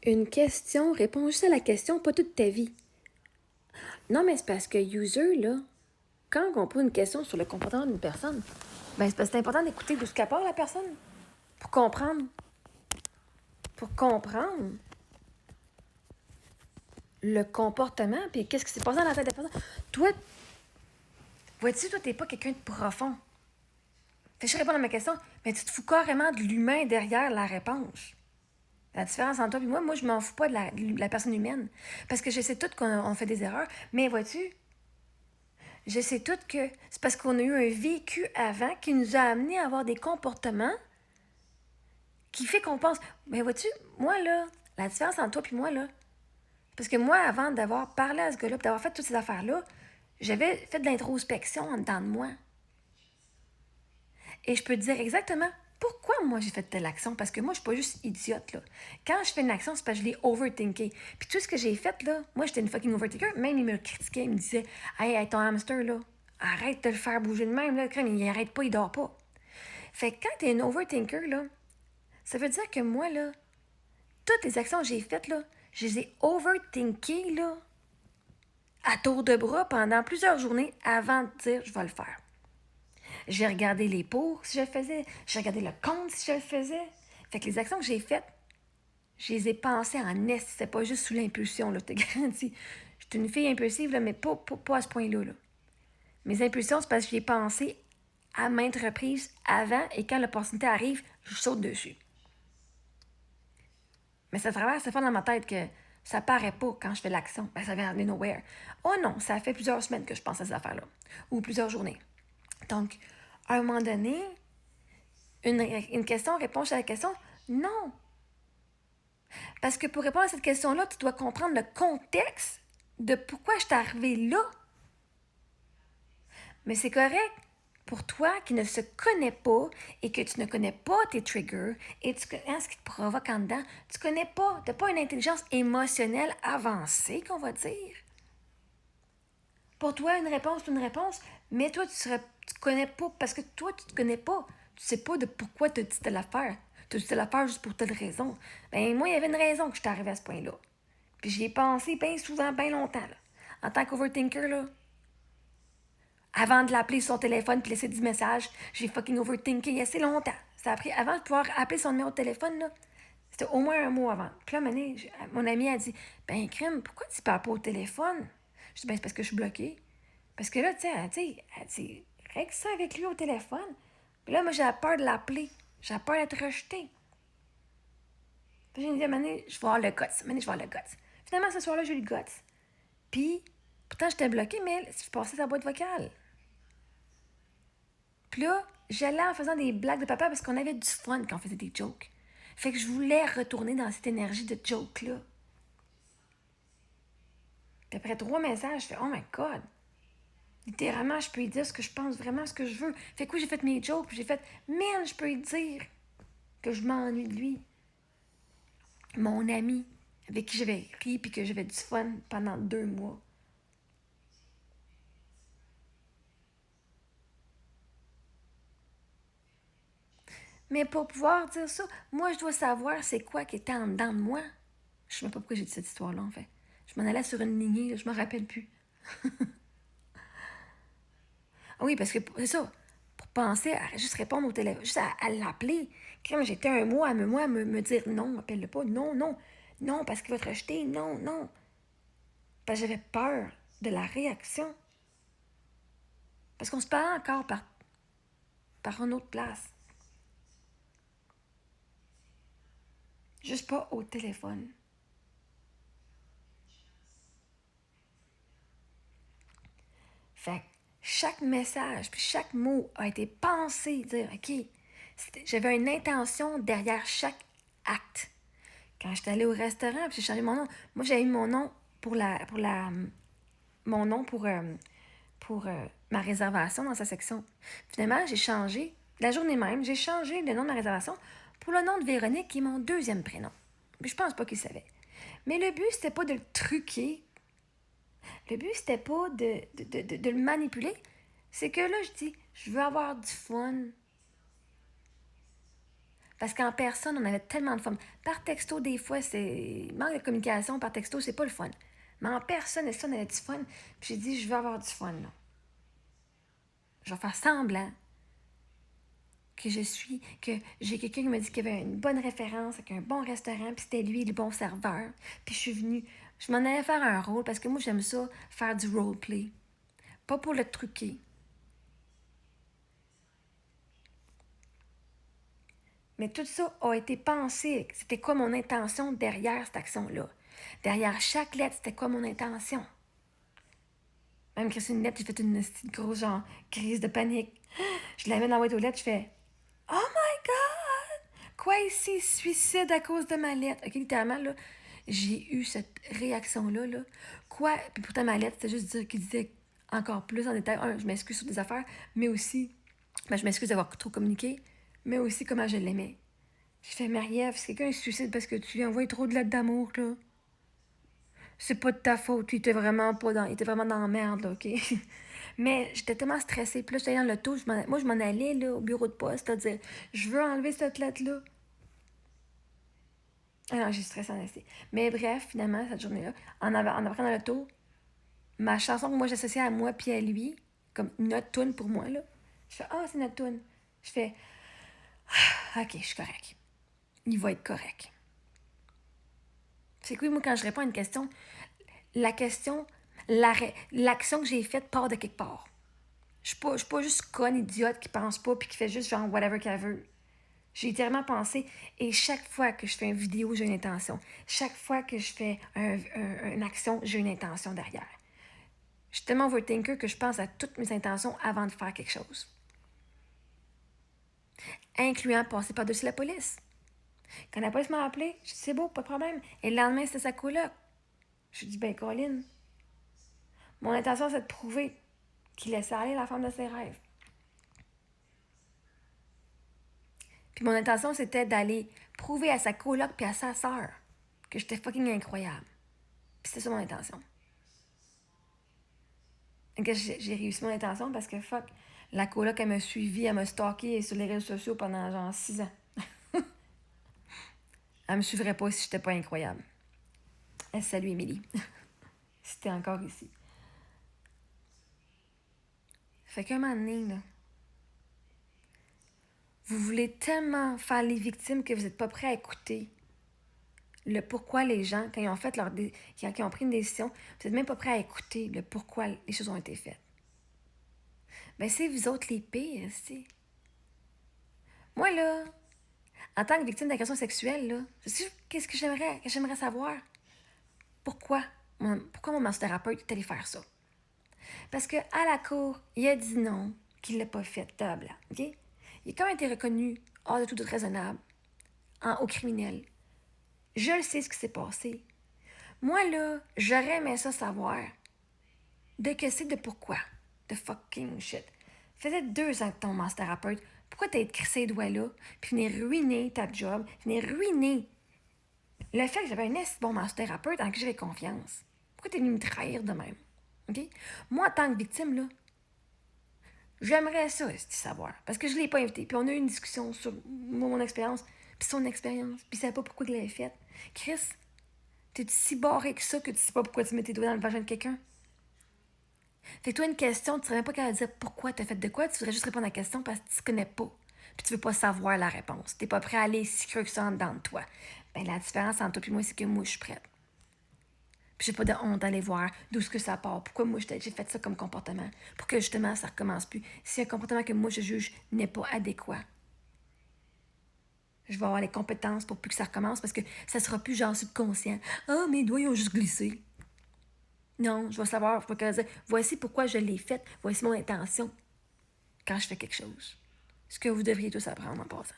Une question, réponds juste à la question, pas toute ta vie. Non, mais c'est parce que user, là, quand on pose une question sur le comportement d'une personne, ben c'est parce que c'est important d'écouter d'où ce qu'elle part, la personne, pour comprendre. Pour comprendre le comportement, puis qu'est-ce qui s'est passé dans la tête de la personne. Toi, vois-tu, toi, t'es pas quelqu'un de profond. Fait que je réponds à ma question, mais tu te fous carrément de l'humain derrière la réponse. La différence entre toi et moi, je m'en fous pas de la personne humaine. Parce que je sais tout qu'on fait des erreurs, mais vois-tu, je sais tout que c'est parce qu'on a eu un vécu avant qui nous a amené à avoir des comportements qui fait qu'on pense, mais vois-tu, moi là, la différence entre toi et moi là, parce que moi, avant d'avoir parlé à ce gars-là, d'avoir fait toutes ces affaires-là, j'avais fait de l'introspection en dedans de moi. Et je peux te dire exactement pourquoi moi j'ai fait telle action. Parce que moi, je suis pas juste idiote, là. Quand je fais une action, c'est parce que je l'ai overthinké. Puis tout ce que j'ai fait, là, moi, j'étais une fucking overthinker. Même, il me critiquait, il me disait, hey, ton hamster, là, arrête de le faire bouger de même, là, crème, il arrête pas, il dort pas. Fait que quand t'es une overthinker, là, ça veut dire que moi, là, toutes les actions que j'ai faites, là, je les ai overthinkées, là, à tour de bras pendant plusieurs journées avant de dire je vais le faire. J'ai regardé les pour si je le faisais. J'ai regardé le compte si je le faisais. Fait que les actions que j'ai faites, je les ai pensées en est. C'était pas juste sous l'impulsion, là, je te garantis. Je suis une fille impulsive, là, mais pas à ce point-là. Là. Mes impulsions, c'est parce que j'y ai pensé à maintes reprises avant et quand l'opportunité arrive, je saute dessus. Mais ça traverse, ça fait dans ma tête que ça paraît pas quand je fais l'action. Ben, ça vient de nowhere. Oh non, ça fait plusieurs semaines que je pense à ces affaires-là. Ou plusieurs journées. Donc, à un moment donné, une question, réponse à la question, non. Parce que pour répondre à cette question-là, tu dois comprendre le contexte de pourquoi je suis arrivée là. Mais c'est correct pour toi qui ne se connais pas et que tu ne connais pas tes triggers et ce qui te provoque en dedans, tu connais pas, tu n'as pas une intelligence émotionnelle avancée, qu'on va dire. Pour toi, une réponse, c'est une réponse, mais toi, tu connais pas, parce que toi, tu te connais pas. Tu sais pas de pourquoi tu as dit telle affaire. Tu as dit telle affaire juste pour telle raison. Ben, moi, il y avait une raison que je suis arrivée à ce point-là. Puis j'y ai pensé bien souvent, bien longtemps, là. En tant qu'overthinker, là. Avant de l'appeler sur son téléphone puis laisser 10 messages, j'ai fucking overthinké assez longtemps. Ça a pris, avant de pouvoir appeler son numéro de téléphone, là, c'était au moins un mois avant. Puis là, mon amie a dit, ben, crème, pourquoi tu parles pas au téléphone? Je dis, ben, c'est parce que je suis bloquée. Parce que là, tu sais, elle dit, règle ça avec lui au téléphone. Puis là, moi, j'ai peur de l'appeler. J'ai peur d'être rejetée. Puis j'ai dit, Mané, je vais avoir le guts. Mané, je vais avoir le guts. Finalement, ce soir-là, j'ai eu le guts. Puis, pourtant, j'étais bloquée, mais je passais sa boîte vocale. Puis là, j'allais en faisant des blagues de papa parce qu'on avait du fun quand on faisait des jokes. Fait que je voulais retourner dans cette énergie de joke-là. Puis après 3 messages, je fais, oh my God. Littéralement, je peux lui dire ce que je pense, vraiment ce que je veux. Fait que oui, j'ai fait mes jokes, puis j'ai fait, man, je peux lui dire que je m'ennuie de lui. Mon ami, avec qui j'avais ri puis que j'avais du fun pendant 2 mois. Mais pour pouvoir dire ça, moi, je dois savoir c'est quoi qui était en dedans de moi. Je sais même pas pourquoi j'ai dit cette histoire-là, en fait. Je m'en allais sur une lignée, là, je me rappelle plus. Ah oui, parce que c'est ça. Pour penser à juste répondre au téléphone, juste à l'appeler. Quand j'étais un mois à me dire non, appelle-le pas, non, non, non, parce qu'il va te rejeter, non, non. Parce que j'avais peur de la réaction. Parce qu'on se parlait encore par une autre place. Juste pas au téléphone. Fait que chaque message, puis chaque mot a été pensé, dire, OK, j'avais une intention derrière chaque acte. Quand j'étais allée au restaurant, puis j'ai changé mon nom. Moi, j'avais mis mon nom mon nom pour ma réservation dans sa section. Finalement, j'ai changé, la journée même, j'ai changé le nom de ma réservation pour le nom de Véronique, qui est mon deuxième prénom. Puis je pense pas qu'il savait. Mais le but, c'était pas de le truquer. Le but, c'était pas de le manipuler. C'est que là, je dis, je veux avoir du fun. Parce qu'en personne, on avait tellement de fun. Par texto, des fois, c'est... Manque de communication par texto, c'est pas le fun. Mais en personne, on avait du fun. Puis j'ai dit, je veux avoir du fun, là. Je vais faire semblant que j'ai quelqu'un qui m'a dit qu'il y avait une bonne référence avec un bon restaurant, puis c'était lui le bon serveur. Puis je suis venue, je m'en allais faire un rôle, parce que moi, j'aime ça, faire du roleplay. Pas pour le truquer. Mais tout ça a été pensé. C'était quoi mon intention derrière cette action-là? Derrière chaque lettre, c'était quoi mon intention? Même Christine lettre, j'ai fait une grosse genre crise de panique. Je la mets dans la boîte aux lettres, je fais Oh my God! Quoi ici? Suicide à cause de ma lettre. Ok, littéralement, là, j'ai eu cette réaction-là. Là. Quoi? Puis pourtant, ma lettre, c'était juste dire qu'il disait encore plus en détail. Je m'excuse sur des affaires, mais aussi, je m'excuse d'avoir trop communiqué, mais aussi comment je l'aimais. Je fais Marie-Ève, si quelqu'un se suicide parce que tu lui envoies trop de lettres d'amour, là. C'est pas de ta faute, il était vraiment il était vraiment dans la merde, là, OK? Mais j'étais tellement stressée. Puis là, j'étais dans l'auto, moi, je m'en allais, là, au bureau de poste, à dire, je veux enlever cette lettre-là. Alors, j'ai stressé en assez. Mais bref, finalement, cette journée-là, en apprenant dans l'auto, ma chanson que moi, j'associais à moi puis à lui, comme notre tune pour moi, là, je fais, c'est notre tune. Je fais, OK, je suis correct. Il va être correct. C'est que oui, moi, quand je réponds à une question, l'action que j'ai faite part de quelque part. Je suis pas juste conne, idiote, qui pense pas puis qui fait juste genre whatever qu'elle veut. J'ai littéralement pensé, et chaque fois que je fais une vidéo, j'ai une intention. Chaque fois que je fais une action, j'ai une intention derrière. Je suis tellement overthinker que je pense à toutes mes intentions avant de faire quelque chose. Incluant passer par-dessus la police. Quand la police m'a appelé, je dis c'est beau, pas de problème. Et le lendemain, c'était sa coloc. Je dis ben Colin, mon intention c'est de prouver qu'il laissait aller la femme de ses rêves. Puis mon intention c'était d'aller prouver à sa coloc puis à sa sœur que j'étais fucking incroyable. Puis c'était ça mon intention. Et que j'ai réussi mon intention parce que fuck, la coloc elle m'a suivi, elle m'a stalké sur les réseaux sociaux pendant genre 6 ans. Elle me suivrait pas si j'étais pas incroyable. Salut Émilie. Si t'es encore ici. Fait qu'un moment donné, là, vous voulez tellement faire les victimes que vous n'êtes pas prêt à écouter le pourquoi les gens, quand ils ont fait quand ils ont pris une décision, vous n'êtes même pas prêt à écouter le pourquoi les choses ont été faites. Ben c'est vous autres les pires, c'est. Moi, là, en tant que victime d'agression sexuelle, là, qu'est-ce que j'aimerais savoir? Pourquoi mon massothérapeute est allé faire ça? Parce qu'à la cour, il a dit non, qu'il ne l'a pas fait, blablabla, OK? Il a quand même été reconnu hors de tout doute raisonnable au criminel. Je le sais ce qui s'est passé. Moi, là, j'aurais aimé ça savoir de que c'est de pourquoi. De fucking shit. Faisait 2 ans que ton massothérapeute. Pourquoi t'as été crissé les doigts là, puis venir ruiner ta job, venir ruiner le fait que j'avais un bon massothérapeute en qui j'avais confiance. Pourquoi t'es venu me trahir de même? OK? Moi, en tant que victime, là, j'aimerais ça, savoir. Parce que je ne l'ai pas invité. Puis on a eu une discussion sur mon expérience, puis son expérience, puis il ne savait pas pourquoi il l'avait faite. Chris, t'es si barré que ça que tu sais pas pourquoi tu mets tes doigts dans le vagin de quelqu'un? Fait que toi, une question, tu ne serais même pas capable de dire pourquoi tu as fait de quoi, tu voudrais juste répondre à la question parce que tu ne connais pas. Puis tu veux pas savoir la réponse. Tu n'es pas prêt à aller si creux que ça en dedans de toi. Ben la différence entre toi et moi, c'est que moi, je suis prête. Puis j'ai pas de honte d'aller voir d'où est-ce que ça part. Pourquoi moi, j'ai fait ça comme comportement. Pour que justement, ça recommence plus. Si un comportement que moi, je juge n'est pas adéquat, je vais avoir les compétences pour plus que ça recommence parce que ça sera plus genre subconscient. Ah, mes doigts, ils ont juste glissé. Non, je vais savoir, je vais dire, voici pourquoi je l'ai fait, voici mon intention quand je fais quelque chose. Ce que vous devriez tous apprendre en passant.